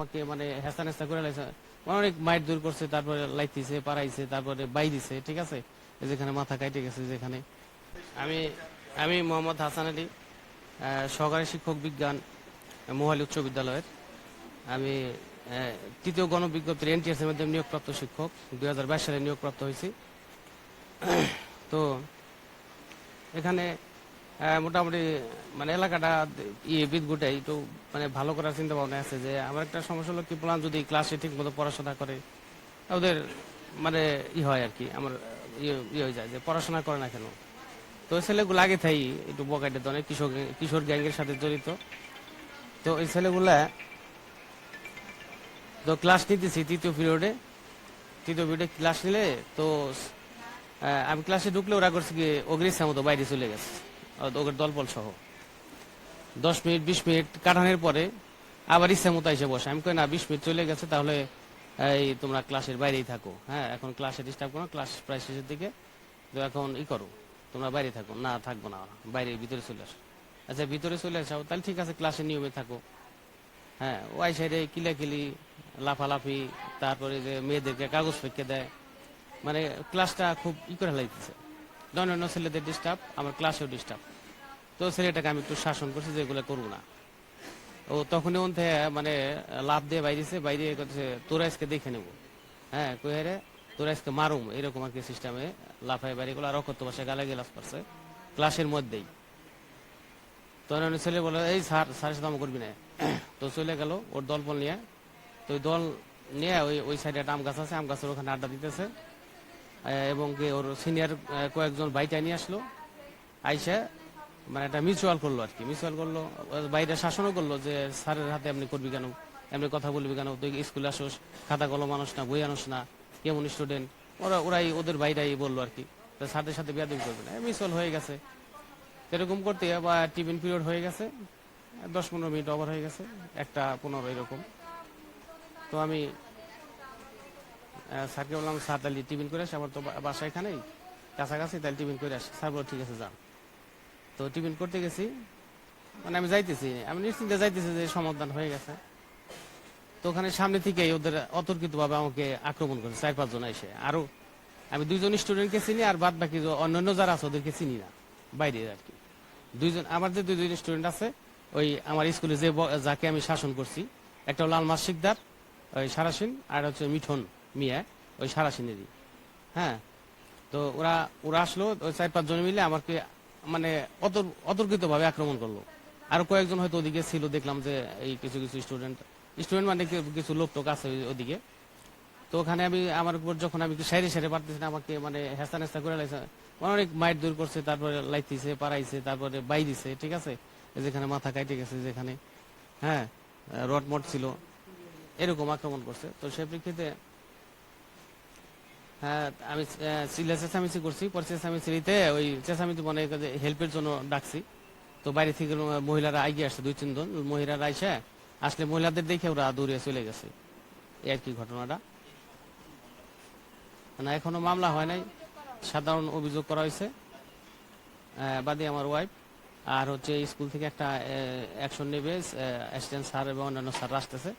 আমাকে মানে হেসা নেস্তা করে লাইছে, অনেক মাইর দূর করছে, তারপরে লাইতিছে, পারাইছে, তারপরে বাই দিছে, ঠিক আছে, যেখানে মাথা কাইটে গেছে যেখানে। আমি আমি মোহাম্মদ হাসান আলী, সহকারী শিক্ষক বিজ্ঞান, মোহালি উচ্চ বিদ্যালয়ের। আমি তৃতীয় গণবিজ্ঞপ্তির এনটিএস এর মাধ্যমে নিয়োগপ্রাপ্ত শিক্ষক, 2022 সালে নিয়োগপ্রাপ্ত হয়েছি। তো এখানে মোটামুটি মানে এলাকাটা বিদগুটাই একটু মানে ভালো করার চিন্তা ভাবনা আছে। যে আমার একটা সমস্যা হলো কি, প্লান যদি ক্লাসে ঠিক মতো পড়াশোনা করে, ওদের মানে হয় আর কি, আমার হয়ে যায় যে পড়াশোনা করে না কেন। তো ওই ছেলেগুলো আগে থাই একটু বকাইতে অনেক কিশোর কিশোর গ্যাংয়ের সাথে জড়িত। তো এই ছেলেগুলা তো ক্লাস নিতেছি তৃতীয় পিরিয়ডে ক্লাস নিলে তো আমি ক্লাসে ঢুকলে ওরা করছে কি অগ্রিসের মতো বাইরে চলে গেছে, ওদের দলবল সহ। 10 মিনিট 20 মিনিট কাটানোর পরে আবার ইচ্ছা মতো এসে বসে। আমি কই না, 20 মিনিট চলে গেছে, তাহলে এই তোমরা ক্লাসের বাইরেই থাকো, হ্যাঁ এখন ক্লাসে ডিস্টার্ব করো, ক্লাস প্রায় শেষের দিকে, তো এখন করো, তোমরা বাইরে থাকো। না থাকবো না, বাইরে ভিতরে চলে আসো। আচ্ছা ভিতরে চলে আসাও, তাহলে ঠিক আছে, ক্লাসের নিয়মে থাকো। হ্যাঁ ওয়াই সাইডে কিলাকিলি, লাফালাফি, তারপরে যে মেয়েদেরকে কাগজ ফেঁকে দেয়, মানে ক্লাসটা খুব করে লাগতেছে। অন্যান্য ছেলেদের ডিস্টার্ব, আমার ক্লাসেও ডিস্টার্ব। তো ছেলেটাকে আমি একটু শাসন করছি যে এগুলো করবো না। ও তখনই ওন থেকে মানে লাভ দিয়ে বাইরেছে, বাইরে করছে তোরা আজকে দেখে নেবো, হ্যাঁ কইরে তোরা আজকে মারুম, এরকম আর কি সিস্টেমে লাফাই বাইরে গুলো, আর অকথ্য ভাষায় গালাগালাজ করছে ক্লাসের মধ্যেই। তো অন্য ছেলে বলে এই স্যারের সাথে আমার করবি না। তো চলে গেল ওর দলবল নিয়ে। তো ওই দল নিয়ে ওই ওই সাইডে একটা আম গাছ আছে, আম গাছের ওখানে আড্ডা দিতেছে। এবং কি ওর সিনিয়র কয়েকজন বাইটা নিয়ে আসলো, আইসা মানে একটা মিউচুয়াল করলো আর কি, মিউচুয়াল করলো, বাইরে শাসনও করলো যে স্যারের হাতে এমনি করবি কেন, এমনি কথা বলবি কেন, তুই স্কুলে আসোস, খাতা কলম আনোস না, বই আনোস না, কেমন স্টুডেন্ট। ওরাই ওদের বাইরাই বললো আর কি, স্যারদের সাথে বেয়াদবি করবে না। মিউচুয়াল হয়ে গেছে, এরকম করতে বা টিফিন পিরিয়ড হয়ে গেছে, 10-15 মিনিট ওভার হয়ে গেছে, 1:15 এরকম। তো আমি স্যারকে বললাম, স্যার তাহলে টিফিন করে আসি, আমার তো বাসা এখানেই কাছাকাছি, তাহলে টিফিন করে আসি। স্যার বলো ঠিক আছে যান। তো টিফিন করতে গেছি, মানে আমি যাইতেছি, আমি নিশ্চিন্তে যাইতেছি যে সমাধান হয়ে গেছে। তো ওখানে সামনে থেকে ওদের অতর্কিত ভাবে আমাকে আক্রমণ করেছে 4-5 জন এসে। আরো আমি 2জন স্টুডেন্টকে চিনি, আর বাদ বাকি অন্যান্য যারা আছে ওদেরকে চিনি না, বাইরে আর কি। আমার যে 2জন স্টুডেন্ট আছে ওই আমার স্কুলে যে যাকে আমি শাসন করছি, একটা হলো আলমাস শিকদার, ওই সারাসিন, আর হচ্ছে মিঠন মিয়া, ওই সারাসিনেরই। হ্যাঁ, তো ওরা ওরা আসলো, ওই 4-5 জন মিলে আমাকে মানে অতর্কিত ভাবে আক্রমণ করলো। আর কয়েকজন হয়তো ওদিকে ছিল, দেখলাম যে এই কিছু কিছু স্টুডেন্ট স্টুডেন্ট মানে কিছু লোক টোক আছে ওদিকে। তো ওখানে আমি আমার উপর যখন আমি সাইডে সাইডে পারতেছি না, আমাকে মানে হেসা নেস্তা করে লাইছে, অনেক মাইর দূর করছে, তারপরে লাইতিছে, পারাইছে, তারপরে বাই দিছে, ঠিক আছে, যেখানে মাথা কাইটে গেছে যেখানে, হ্যাঁ রডমট ছিল, এরকম আক্রমণ করছে। তো সেই প্রেক্ষিতে হ্যাঁ আমি চেঁচামেচি করছি, পরে চেঁচামেচিতে ওই চেঁচামেচি মানে হেল্পের জন্য ডাকছি। তো বাইরে থেকে মহিলারা এগিয়ে আসছে, 2-3 জন মহিলারা আসলে মহিলাদের দেখে ওরা দৌড়িয়ে চলে গেছে, এই আর কি ঘটনাটা। না এখনো মামলা হয় নাই, সাধারণ অভিযোগ করা হয়েছে, বাদী আমার ওয়াইফ। আর হচ্ছে স্কুল থেকে একটা অ্যাকশন নেবে, অ্যাসিস্ট্যান্ট স্যার এবং অন্যান্য স্যার আসতেছে।